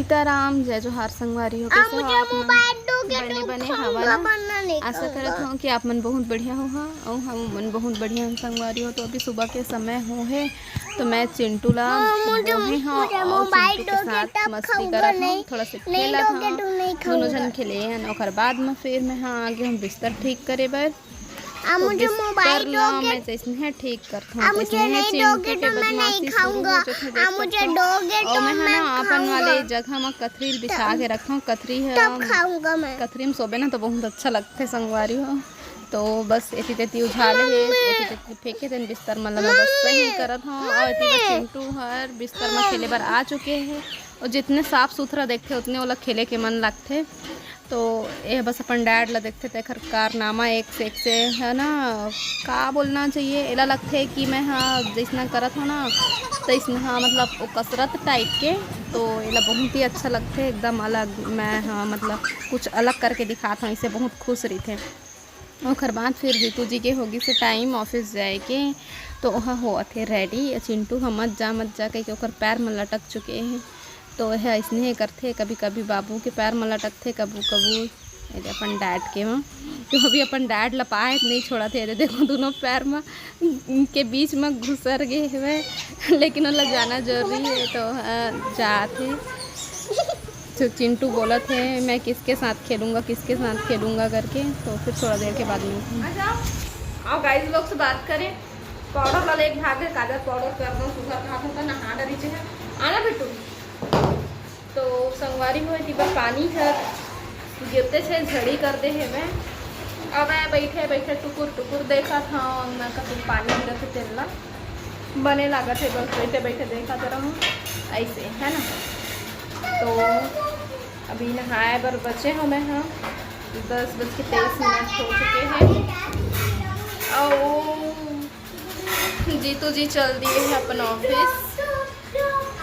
सीताराम, जय जोहार संगवारी हो। कैसे हो आप मन? बने हवा ना आशा करत हूँ कि आप मन बहुत बढ़िया हो और हम मन बहुत बढ़िया हम संगवारी हो। तो अभी सुबह के समय हो है तो मैं चिंटू ला बोहे हाँ और चिंटू के साथ मस्ती करत हूँ, थोड़ा सा खेलत हूँ, दोनों जन खेले हैं। और बाद में फिर मैं हाँ आगे हम बिस्तर ठीक करे बर तो बिस्तर ला मैं जैसे ठीक करता हूँ चिंटू के बदमाशी शुरू हो जाते और मैं है ना अपन वाले जगह में कथरी बिछा के रखा हूँ। कथरी है कथरी में सोबे ना तो बहुत अच्छा लगता है संगवारी हो। तो बस एती तेती उझाले है एती तेती फेंके थे बिस्तर मतलब मैं बस सही करत हूँ। और एती चिंटू हर बिस्तर में खेले बार आ चुके हैं और जितने साफ सुथरा देखते उतने वो लोग खेले के मन लगते। तो ये बस अपन डैड ला देखते थे खर कारनामा एक से है ना का बोलना चाहिए एला लगते है कि मैं हाँ जैसा करत हूँ ना तैसना हाँ मतलब वो कसरत टाइप के। तो एला बहुत ही अच्छा लगते है एकदम अलग मैं हाँ मतलब कुछ अलग करके दिखाता हूँ, इसे बहुत खुश रही थे। और बाद फिर जीतू जी के होगी से टाइम ऑफिस जाए के तो वहाँ हुआ थे रेडी। चिंटू हम मत जा कह के पैर में लटक चुके हैं तो वह ऐसने करते कभी कभी बाबू के पैर में लटकते कबू कबू अपन डैड के में तो अभी अपन डैड लपाए नहीं छोड़ा थे। देखो दोनों पैर में के बीच में घुसर गए हुए लेकिन वो जाना जरूरी है तो जाते। तो चिंटू बोला थे मैं किसके साथ खेलूँगा करके तो फिर थोड़ा देर के बाद में आओ गाइस लोग से बात करें। पाउडर वाले एक भाग है काजल पाउडर कर दो सुगर हाथ होता नहा डरी है आना बिट्टू। तो संगवारी हुए थी पर पानी है गिरते थे झड़ी करते हैं मैं अब मैं बैठे टुकुर देखा था मैं कभी पानी गिरा थे तेल बने लगा थे बस बैठे देखा तो रहूँ ऐसे है ना। तो अभी नहाए बर बचे हो मैं हाँ 10:23 हो चुके हैं और जीतू जी चल दिए हैं अपन ऑफिस।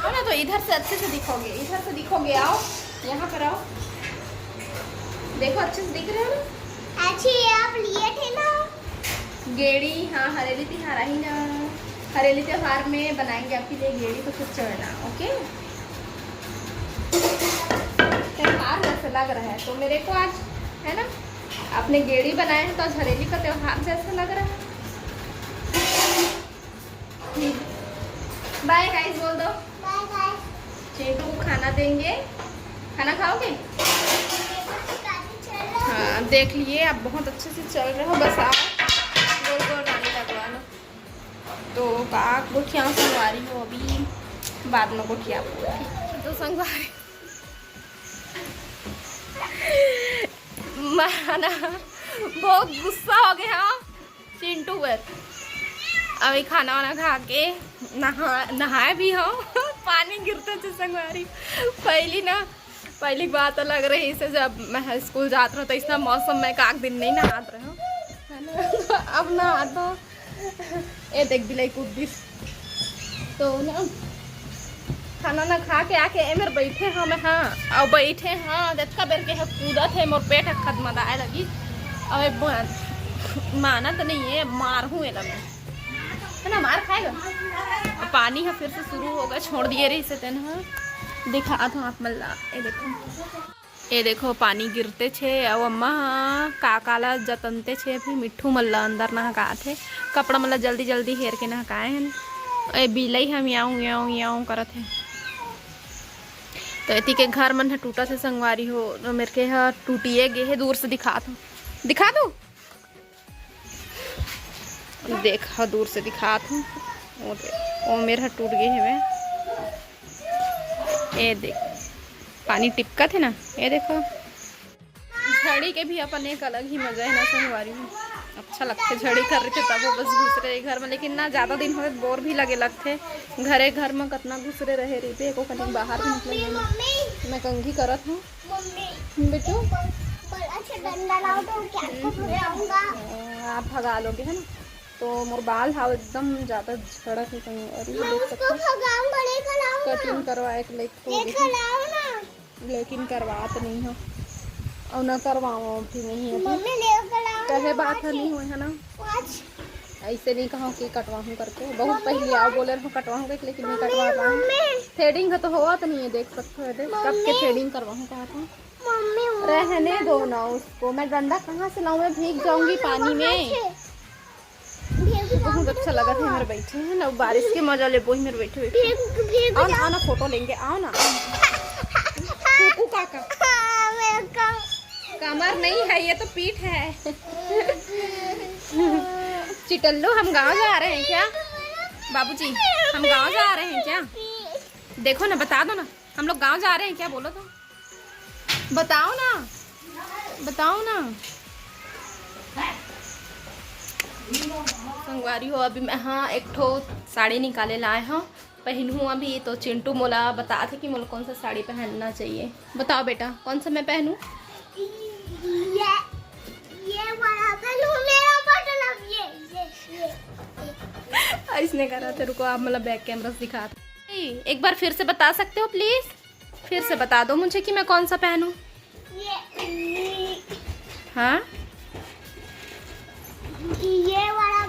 आओ ना तो इधर से अच्छे से दिखोगे आओ यहाँ पर आओ देखो अच्छे से दिख रहे हो ना। अच्छी आप लिए थे ना गेड़ी हाँ हरेली त्योहार ही ना हरेली त्योहार में बनाएंगे आपके लिए गेड़ी तो कुछ चढ़ना ओके। त्योहार जैसे लग रहा है तो मेरे को आज है ना आपने गेड़ी बनाए हैं तो आज हरेली का त्योहार जैसे लग रहा है। बाय गाइस बोल दो बाय बाय। चिंटू को खाना देंगे, खाना खाओगे? हाँ देख लिए आप बहुत अच्छे से चल रहे हो बस आप गोल डाली लगवा लो। तो काक गुठिया संगवारी हो अभी बाद में गुठिया तो संगवारी माना बहुत गुस्सा हो गया चिंटू पर। अभी खाना वाना खा के नहाए भी हो पानी गिरते थे संगवारी। पहली बात अलग रही इसे जब मैं स्कूल जाता रहा तो इतना मौसम में काक दिन नहीं नहात रहे हो है ना अब नहाता ये देख बिलाई कूद तो ना खाना ना खा के आके मेरे बैठे हाँ मैं हाँ और बैठे हाँ देखा बेर के कूदा थे मोर पेट खत्म आए लगी अब माना तो नहीं है मार हूँ मैं है ना मार खाएगा। पानी है फिर से शुरू होगा छोड़ दिए रही से तेन दिखा था आप मल्ला ये देखो पानी गिरते छे और अम्मा काकाला जतनते छे फिर मिट्ठू मल्ला अंदर नहका थे कपड़ा मल्ला जल्दी हेर के नहकाए हैं। ए बिलई हम याऊं करत है तो इति के घर मन टूटा से संगवारी हो तो मेरे के यहाँ टूटिए गे है दूर से दिखा दो देखा दूर से दिखा दूँ वो मेरा टूट गए है ये देख पानी टिपका थे ना ये देखो झड़ी के भी अपन एक अलग ही मजा है ना संगवारी में अच्छा लगते झड़ी कर रहे थे तब वो बस घुस रहे घर में लेकिन ना ज़्यादा दिन हो बोर भी लगे लगते घर में कितना घुसरे रहे रहते एको कहीं बाहर भी निकले मैं कंघी करत हूँ बेटू आप भगा लोगे है ना। तो मोर बाल हाव एकदम ज़्यादा झड़क है कटिंग करवाए के लेकिन करवात नहीं हो और ना करवाओ भी नहीं है कहे बात है नहीं हुई है ना ऐसे नहीं कहो कि कटवाऊँ करके, बहुत पहले आओ बोले रहो कटवाऊँगा, लेकिन मैं कटवा पाऊँ। थ्रेडिंग का तो हुआ तो नहीं है, देख सकते हो, कब के थ्रेडिंग करवाऊँ कहा था। रहने दो ना उसको, मैं डंडा कहाँ से लाऊँ, मैं भीग जाऊंगी पानी में। बहुत अच्छा लगा था मेरे बैठे हैं ना, बारिश के मजा ले वही मेरे बैठे बैठे। आओ ना, आओ ना, फोटो लेंगे, आओ ना। कुकू काका कमर नहीं है, ये तो पीठ है। चिटल्लू, हम गांव जा रहे हैं क्या बाबूजी? हम गांव जा रहे हैं क्या? देखो ना, बता दो ना, हम लोग गांव जा रहे हैं क्या? बोलो तो, बताओ ना, बताओ ना। संगवारी हो अभी मैं, हाँ, एक ठो साड़ी निकाले लाए हैं, पहनूँ अभी। तो चिंटू मोला बता थे कि मोला कौन सा साड़ी पहनना चाहिए। बताओ बेटा, कौन सा मैं पहनूँ? ये वाला पहनूं, मेरा मतलब ये। इसने करा था, रुको आप मतलब बैक कैमरा से दिखा। एक बार फिर से बता सकते हो प्लीज? फिर से बता दो मुझे कि मैं कौन सा पहनूं। हाँ, ये वाला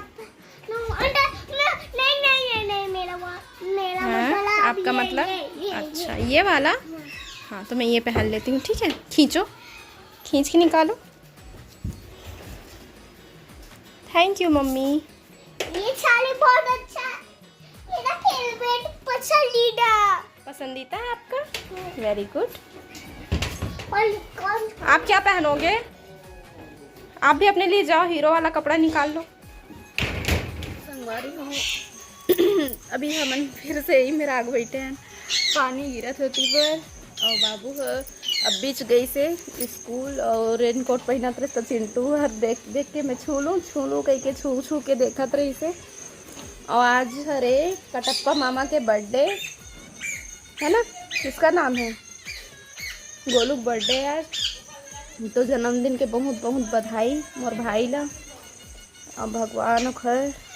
नहीं, मेरा मतलब आपका मतलब अच्छा ये वाला। हाँ, तो मैं ये पहन लेती हूँ, ठीक है? खींचो, खींच के निकालो। Thank you mummy. ये साड़ी बहुत अच्छा, मेरा फेवरेट पसंदीदा है आपका? Very good. और आप क्या पहनोगे? आप भी अपने लिए जाओ, हीरो वाला कपड़ा निकाल लो। संगवारी हो अभी हम फिर से ही मेरा आग बैठे हैं, पानी गिरा होती पर, और बाबू अब बीच गई से स्कूल, और रेनकोट पहना रहे तो चिंटू हर देख के मैं छू लूँ कह के छू के देखत रही से। और आज हरे कटप्पा मामा के बर्थडे है ना, किसका नाम है? गोलू बर्थडे है आज, तो जन्मदिन के बहुत बहुत बधाई मोर भाई ला। और भगवान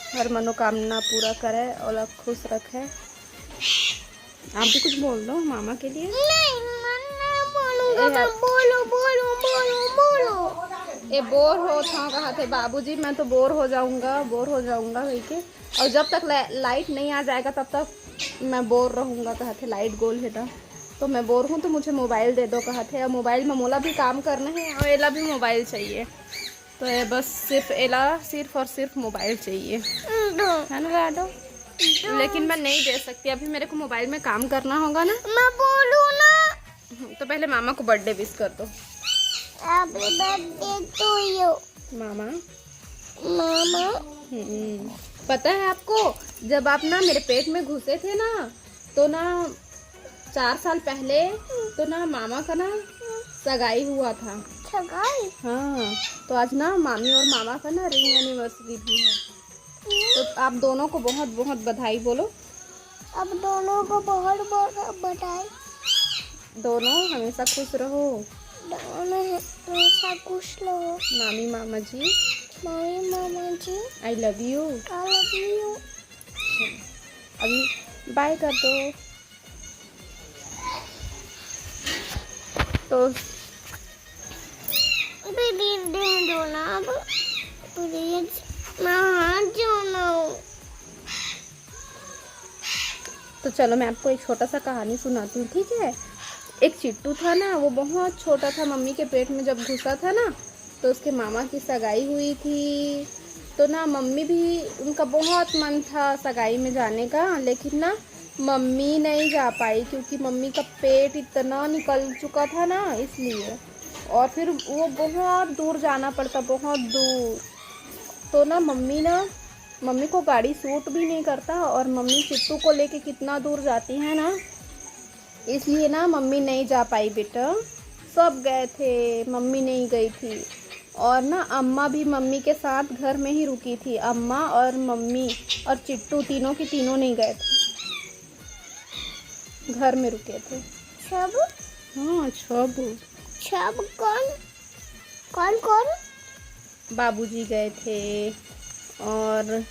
हर मनोकामना पूरा करे और खुश रखे। आप भी कुछ बोल दो मामा के लिए। बोलो। ये बोर हो था कहा थे बाबूजी, मैं तो बोर हो जाऊंगा कह के। और जब तक लाइट नहीं आ जाएगा तब तक मैं बोर रहूंगा कहा थे। लाइट गोल है था तो मैं बोर हूँ, तो मुझे मोबाइल दे दो कहा थे। और मोबाइल में मोला भी काम करना है और एला भी मोबाइल चाहिए, तो ये बस एला सिर्फ और सिर्फ मोबाइल चाहिए, है ना राडो? लेकिन मैं नहीं दे सकती, अभी मेरे को मोबाइल में काम करना होगा ना। मैं बोलूँ ना, तो पहले मामा को बर्थडे विश कर दो। हैप्पी बर्थडे टू यू मामा। मामा। पता है आपको, जब आप ना मेरे पेट में घुसे थे ना, तो ना 4 साल पहले तो ना मामा का ना सगाई हुआ था। सगाई? हाँ, तो आज ना मामी और मामा का ना रिंग एनिवर्सरी भी है, तो आप दोनों को बहुत बहुत बधाई बोलो। अब दोनों को बहुत बहुत बधाई। दोनों हमेशा खुश रहो। दोनों हमेशा खुश रहो। मामी मामा जी, आई लव यू। अभी बाय कर दो। तो प्लीज दे दो ना, अब प्लीज, मैं हाथ जोड़ना हूँ। तो चलो मैं आपको एक छोटा सा कहानी सुनाती हूँ, ठीक है? एक चिट्टू था ना, वो बहुत छोटा था, मम्मी के पेट में जब घुसा था ना, तो उसके मामा की सगाई हुई थी। तो ना मम्मी भी, उनका बहुत मन था सगाई में जाने का, लेकिन ना मम्मी नहीं जा पाई क्योंकि मम्मी का पेट इतना निकल चुका था ना, इसलिए। और फिर वो बहुत दूर जाना पड़ता, बहुत दूर। तो ना मम्मी को गाड़ी सूट भी नहीं करता, और मम्मी चिट्टू को लेके कितना दूर जाती है ना, इसलिए ना मम्मी नहीं जा पाई बेटा। सब गए थे, मम्मी नहीं गई थी। और ना अम्मा भी मम्मी के साथ घर में ही रुकी थी। अम्मा और मम्मी और चिट्टू तीनों की तीनों नहीं गए थे, घर में रुके थे सब। हाँ, सब कौन? बाबूजी गए थे, और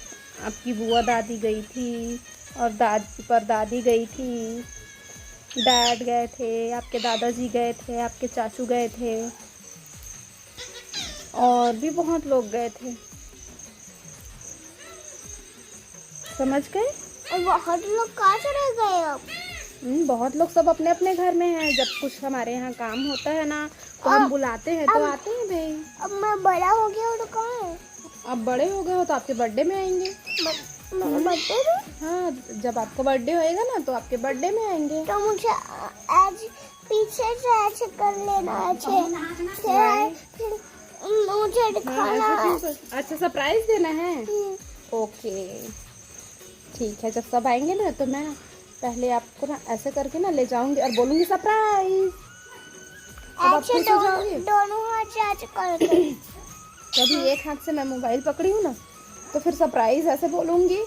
आपकी बुआ दादी गई थी, और दादी गई थी, डैड गए थे, आपके दादाजी गए थे, आपके चाचू गए थे, और भी बहुत लोग गए थे। समझ गए? और बहुत लोग कहाँ चले गए अब? बहुत लोग सब अपने अपने घर में हैं। जब कुछ हमारे यहाँ काम होता है ना तो हम बुलाते हैं तो आते हैं भाई। अब मैं बड़ा हो गया हूँ तो कहाँ है? अब बड़े हो गए हो तो आपके बर्थडे में आएंगे। मेरा बर्थडे में? हाँ, जब आपका बर्थडे होएगा ना तो आपके बर्थडे में आएंगे। तो मुझे आज पीछे से ऐसे कर लेना अच्छे फिर मुझे दिखाना है। अच्छा, सरप्राइज देना है। ओके ठीक है, जब सब आएंगे ना तो मैं पहले आपको ना ऐसे करके ना ले जाऊंगी और बोलूंगी सरप्राइज। ऐसे दोनों हाथ से ऐसे करके। कभी एक हाथ से मैं मोबाइल पकड़ी हूँ ना तो फिर सरप्राइज ऐसे बोलूंगी।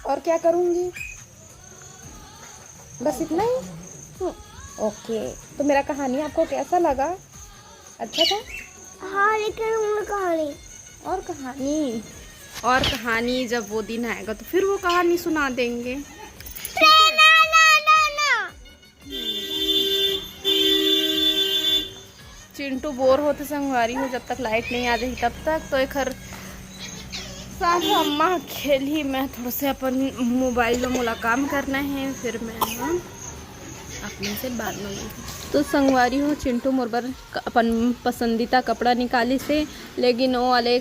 और क्या करूंगी? बस इतना ही। ओके, तो मेरा कहानी आपको कैसा लगा? अच्छा था? हाँ, लेकिन और कहानी जब वो दिन आएगा तो फिर वो कहानी सुना देंगे। ना। चिंटू बोर होते संगवारी हो जब तक लाइट नहीं आ जाती तब तक। तो एक हर साथ अम्मा खेली, मैं थोड़ा से अपन मोबाइल में मुलाकाम करना है, फिर मैं अपने से बाद में। तो संगवारी हो चिंटू मोरबर अपन पसंदीदा कपड़ा निकाली से, लेकिन वो वाले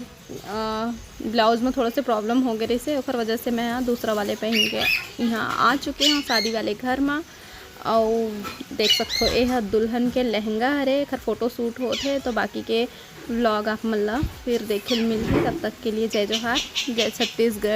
ब्लाउज में थोड़ा से प्रॉब्लम हो गई से और वजह से मैं दूसरा वाले पहन के यहाँ आ चुके हैं शादी वाले घर में। और देख सकते हो ये दुल्हन के लहंगा हरे खर फोटो शूट होते। तो बाकी के व्लॉग आप मल्ला फिर देखे मिलती। तब तक के लिए जय जोहार, जय छत्तीसगढ़।